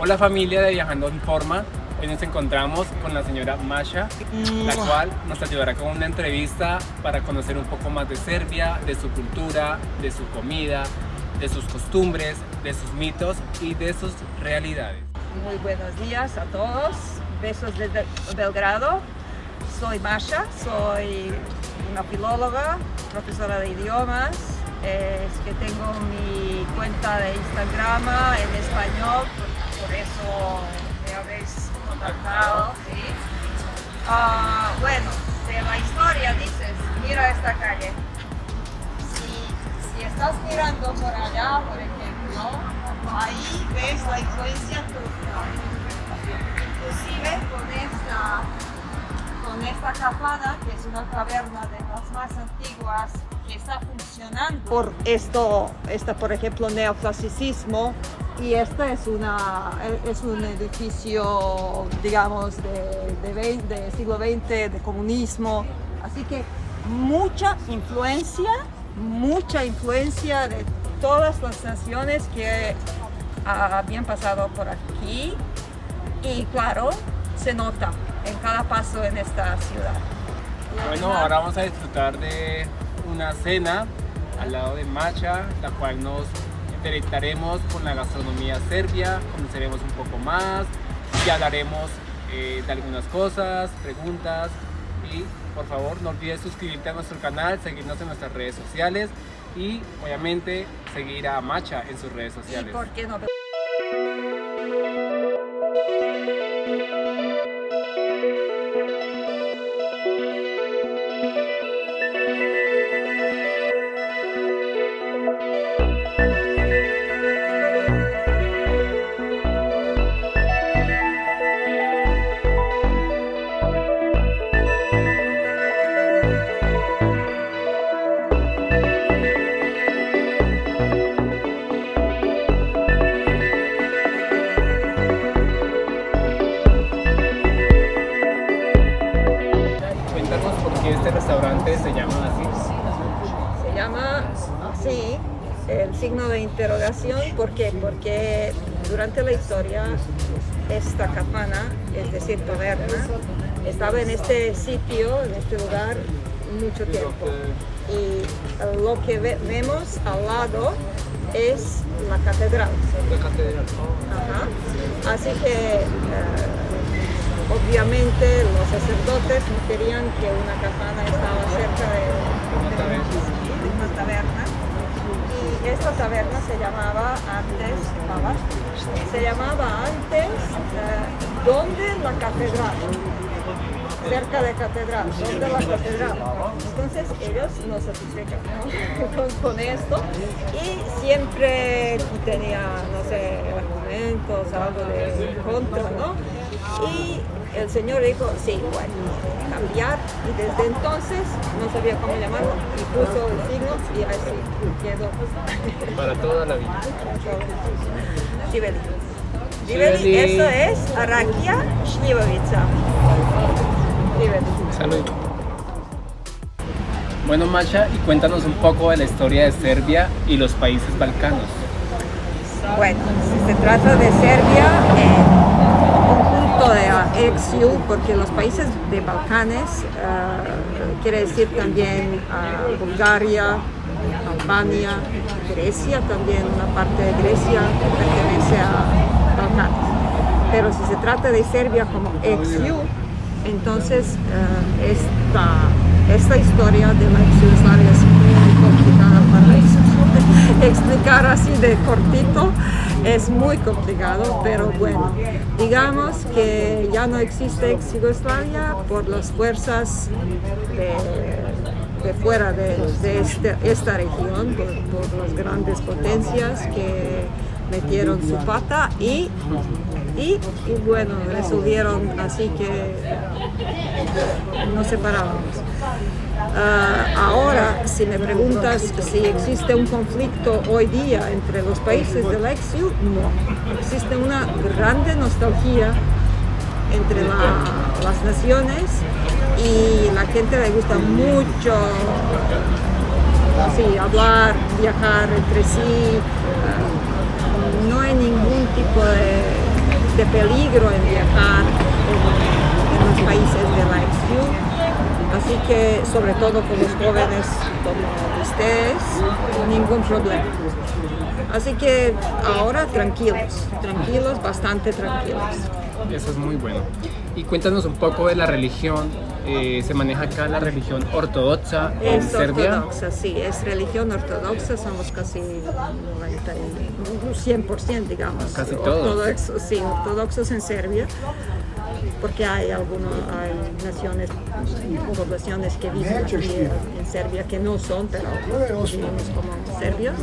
Hola familia de Viajando en Forma, hoy nos encontramos con la señora Masha, la cual nos ayudará con una entrevista para conocer un poco más de Serbia, de su cultura, de su comida, de sus costumbres, de sus mitos y de sus realidades. Muy buenos días a todos, besos desde Belgrado. Soy Masha, soy una filóloga, profesora de idiomas. Es que tengo mi cuenta de Instagram en español, por eso me habéis contactado. ¿Sí? Bueno, de la historia dices, mira esta calle. Si estás mirando por allá, por ejemplo, ahí ves la influencia turca. Inclusive con esta kafana, que es una taberna de las más antiguas, que está funcionando por por ejemplo, neoclasicismo, y este es un edificio, digamos, de siglo XX, de comunismo, así que mucha influencia de todas las naciones que habían pasado por aquí, y claro, se nota en cada paso en esta ciudad. Bueno, ahora vamos a disfrutar de una cena al lado de Masha, la cual nos deleitaremos con la gastronomía serbia, conoceremos un poco más y hablaremos de algunas cosas, preguntas, y por favor no olvides suscribirte a nuestro canal, seguirnos en nuestras redes sociales y obviamente seguir a Masha en sus redes sociales. ¿Y por qué no? Este restaurante se llama así. Se llama así, el signo de interrogación. ¿Por qué? Porque durante la historia esta kafana, es decir, taberna, estaba en este sitio, en este lugar, mucho tiempo. Y lo que vemos al lado es la catedral. Ajá. Así que obviamente los sacerdotes no querían que una kafana estaba cerca de una taberna. Y esta taberna se llamaba antes ¿dónde la catedral? Cerca de catedral, ¿dónde la catedral? Entonces ellos no satisfecharon con esto y siempre tenía, no sé, argumentos, algo de contra, ¿no? Y el señor dijo, sí, bueno, cambiar, y desde entonces no sabía cómo llamarlo y puso el signo y así quedó. Para toda la vida. Šibeli. Šibeli, eso es Arakia Šljivovica. Salud. Bueno, Masha, y cuéntanos un poco de la historia de Serbia y los países balcanos. Bueno, si se trata de Serbia, de ex-EU, porque los países de Balcanes quiere decir también Bulgaria, Albania, Grecia, también una parte de Grecia que pertenece a Balcanes. Pero si se trata de Serbia como ex-EU, entonces esta historia de la ex-Yugoslavia es muy complicada para explicar así de cortito. Es muy complicado, pero bueno, digamos que ya no existe ex-Yugoslavia por las fuerzas de fuera de esta región, por las grandes potencias que metieron su pata y bueno, resolvieron así que nos separábamos. Ahora, si me preguntas si existe un conflicto hoy día entre los países del ex-EU, no. Existe una grande nostalgia entre las naciones y la gente le gusta mucho así, hablar, viajar entre sí. No hay ningún tipo de peligro en viajar en los países de la ex-EU. Así que, sobre todo con los jóvenes como ustedes, ningún problema. Así que ahora tranquilos, bastante tranquilos. Eso es muy bueno. Y cuéntanos un poco de la religión. ¿Se maneja acá la religión ortodoxa en Serbia? Ortodoxa, sí, es religión ortodoxa, somos casi 100%, digamos. Casi todos. Ortodoxos en Serbia, porque hay naciones, poblaciones que viven aquí en Serbia que no son, pero vivimos como serbios.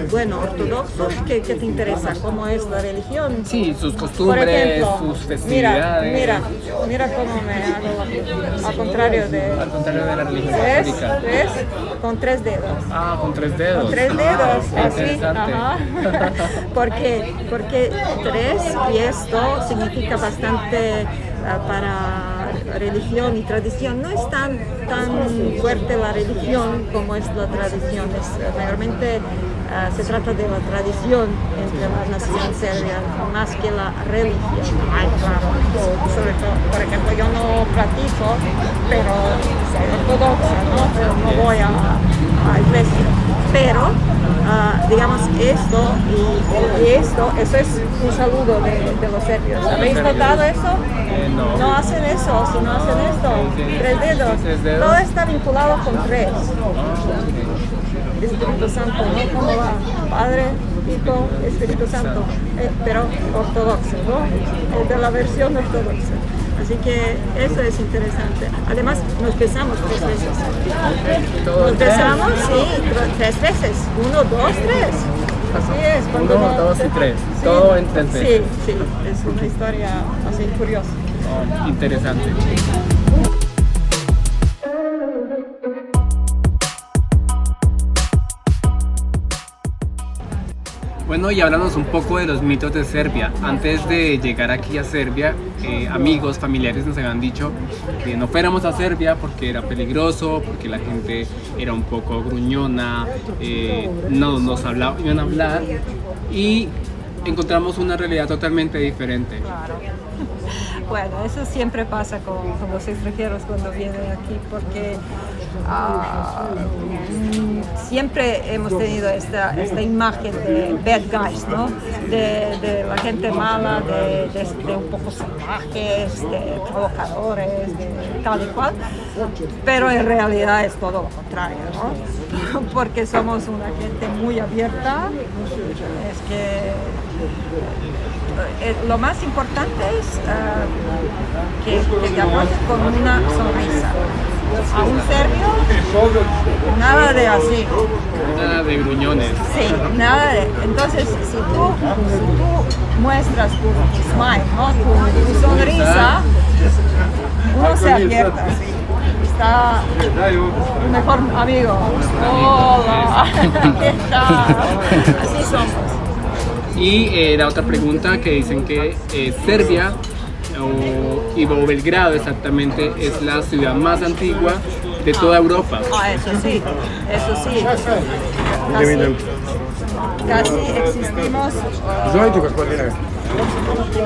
Bueno, ortodoxos, ¿qué te interesa? ¿Cómo es la religión? Sí, sus costumbres, por ejemplo, sus festividades. Mira cómo me hago al contrario de la religión católica. ¿Ves? Con 3 dedos. Con 3 dedos. Con 3 dedos, así. Interesante. Ajá. Porque 3 y esto significa bastante para religión y tradición. No es tan fuerte la religión como es la tradición. Mayormente se trata de la tradición entre la nación serbia más que la religión. Claro, sobre todo, por ejemplo, yo no practico, pero soy ortodoxa, ¿no? Pero no voy a iglesia. Pero digamos esto y esto, eso es un saludo de los serbios. ¿Habéis notado eso? No. No hacen eso, si no hacen esto, 3 dedos. Todo está vinculado con 3. Espíritu Santo, ¿no? ¿Cómo va? Padre, Hijo, Espíritu Santo, pero ortodoxo, ¿no? De la versión ortodoxa. Así que eso es interesante. Además, nos besamos 3 veces. Nos besamos, sí, 3 veces. 1, 2, 3. Así es. 1, 2 y 3. Sí, todo en 3 veces. Sí, es una historia así curiosa. Interesante. Bueno, y háblanos un poco de los mitos de Serbia. Antes de llegar aquí a Serbia, amigos, familiares nos habían dicho que no fuéramos a Serbia porque era peligroso, porque la gente era un poco gruñona, no nos iban a hablar, y encontramos una realidad totalmente diferente. Claro. Bueno, eso siempre pasa con los extranjeros cuando vienen aquí, porque siempre hemos tenido esta imagen de bad guys, ¿no? De la gente mala, de un poco salvajes, de trabajadores, de tal y cual, pero en realidad es todo lo contrario, ¿no? Porque somos una gente muy abierta, es que lo más importante es que te apoyen con una sonrisa. A un serbio, nada de así. Nada de gruñones. Sí, nada de. Entonces, si tú muestras tu smile, ¿no? tu sonrisa, uno se abierta así. Está tu mejor amigo. Hola, ¿qué tal? Así somos. Y la otra pregunta que dicen que Serbia o Belgrado exactamente es la ciudad más antigua de toda Europa. Eso sí. Casi existimos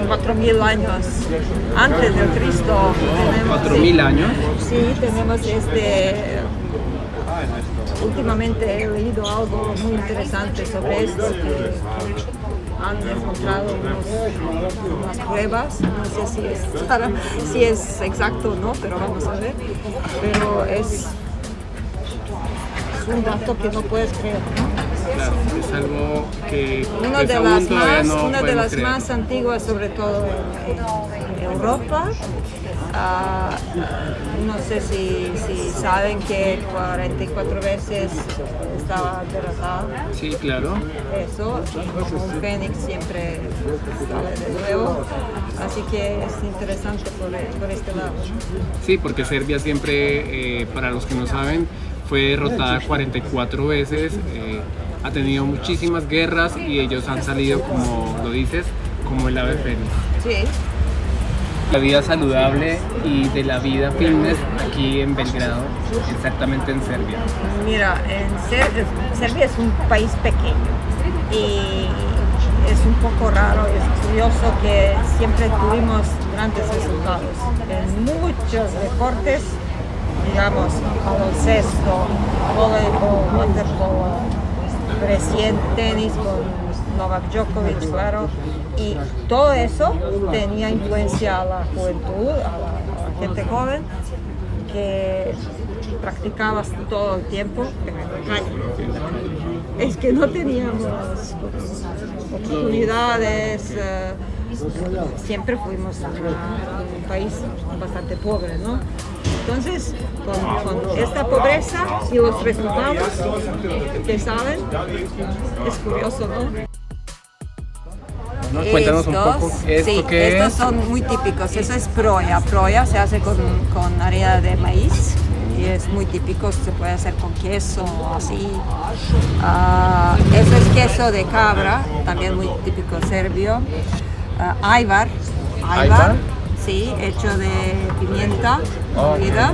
4.000 años antes de Cristo. 4.000 años. Sí, tenemos últimamente he leído algo muy interesante sobre esto, que han encontrado unas pruebas, no sé si es exacto o no, pero vamos a ver. Pero es un dato que no puedes creer, ¿no? Claro, es algo que una de las más antiguas, sobre todo en Europa. No sé si saben que 44 veces estaba derrotado. Sí, claro. Eso, como un fénix siempre sale de nuevo. Así que es interesante por este lado. Sí, porque Serbia siempre, para los que no saben, fue derrotada 44 veces. Ha tenido muchísimas guerras y ellos han salido, como lo dices, como el ave fénix. Sí. La vida saludable y de la vida fitness aquí en Belgrado, exactamente en Serbia. Mira, Serbia es un país pequeño y es un poco raro, es curioso que siempre tuvimos grandes resultados en muchos deportes, digamos, baloncesto, voleibol, waterpolo, recién tenis con Novak Djokovic, claro, y todo eso tenía influencia a la juventud, a la gente joven, que practicaba todo el tiempo en la calle. Es que no teníamos oportunidades, siempre fuimos un país bastante pobre, ¿no? Entonces, con esta pobreza y los resultados que salen, es curioso, ¿no? ¿No? Cuéntanos un poco, ¿esto sí, qué estos es? son muy típicos. Eso es proya. Proya se hace con harina de maíz y es muy típico. Se puede hacer con queso, así. Eso es queso de cabra, también muy típico serbio. Ajvar, ¿Ajvar? sí, hecho de pimienta molida.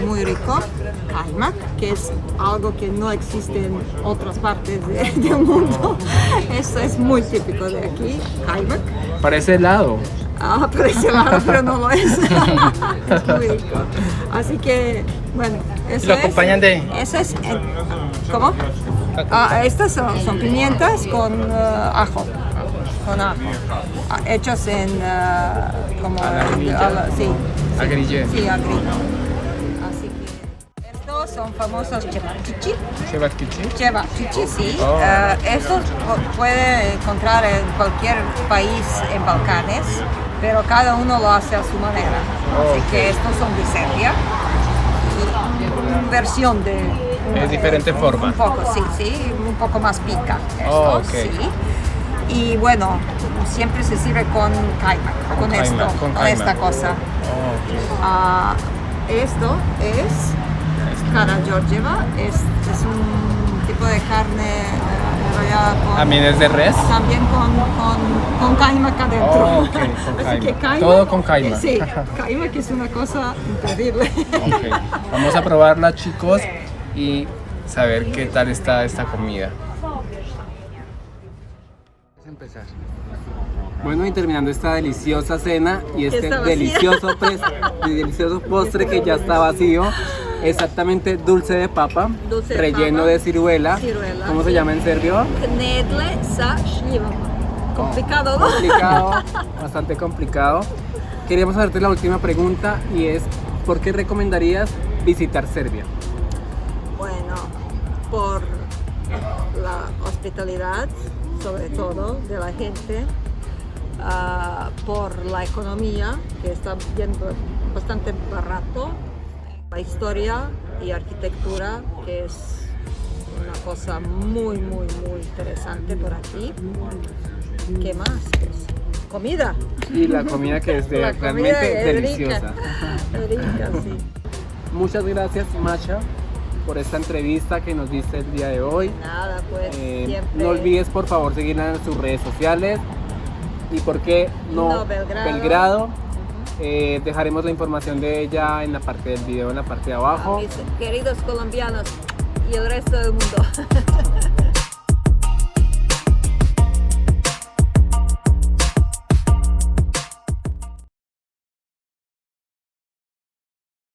Muy rico. Kaymak, que es algo que no existe en otras partes del mundo. Esto es muy típico de aquí, kaymak. Parece helado. Parece raro, pero no lo es. Es muy rico. Así que, bueno, eso ¿Lo acompañan de? Eso es. ¿Cómo? Estas son pimientas con ajo. Con ajo. Hechos en. Como. A la grilla. Sí. A grille. Sí, a grilla. Así que. Estos son famosos cevapichi. Cevapichi. Cevapichi, sí. Oh. Estos puede encontrar en cualquier país en Balcanes, pero cada uno lo hace a su manera. Así que estos son de Serbia y una versión de... Es diferente forma. Un poco, sí, un poco más pica. Estos, Oh, ok. sí. Y bueno, siempre se sirve con kaymak, con kaymak, esto, con con kaymak. esta cosa. Esto es cara georgieva, es un tipo de carne enrollada con... ¿También es de res? También con kaymak adentro. Oh, ok, con Así que kaymak. Todo con kaymak. Sí, kaymak es una cosa increíble. Ok. Vamos a probarla, chicos, y saber qué tal está esta comida. Empezar. Bueno, y terminando esta deliciosa cena y este Está vacía. delicioso postre que ya está vacío, exactamente dulce de papa, Dulce de relleno papa. de ciruela. Ciruela, ¿Cómo se sí. llama en serbio? Knedle sa šljivom. Complicado, ¿no? Complicado, bastante complicado. Queríamos hacerte la última pregunta y es, ¿por qué recomendarías visitar Serbia? Bueno, por la hospitalidad, sobre todo, de la gente, por la economía, que está bien, bastante barato, la historia y arquitectura, que es una cosa muy interesante por aquí. ¿Qué más? Pues, comida. Y la comida que es La comida realmente es deliciosa. rica, sí. Muchas gracias, Masha, por esta entrevista que nos diste el día de hoy. Nada, pues siempre. No olvides, por favor, seguirla en sus redes sociales. ¿Y por qué no, No, Belgrado. Belgrado? Dejaremos la información de ella en la parte del video, en la parte de A abajo. mis queridos colombianos y el resto del mundo.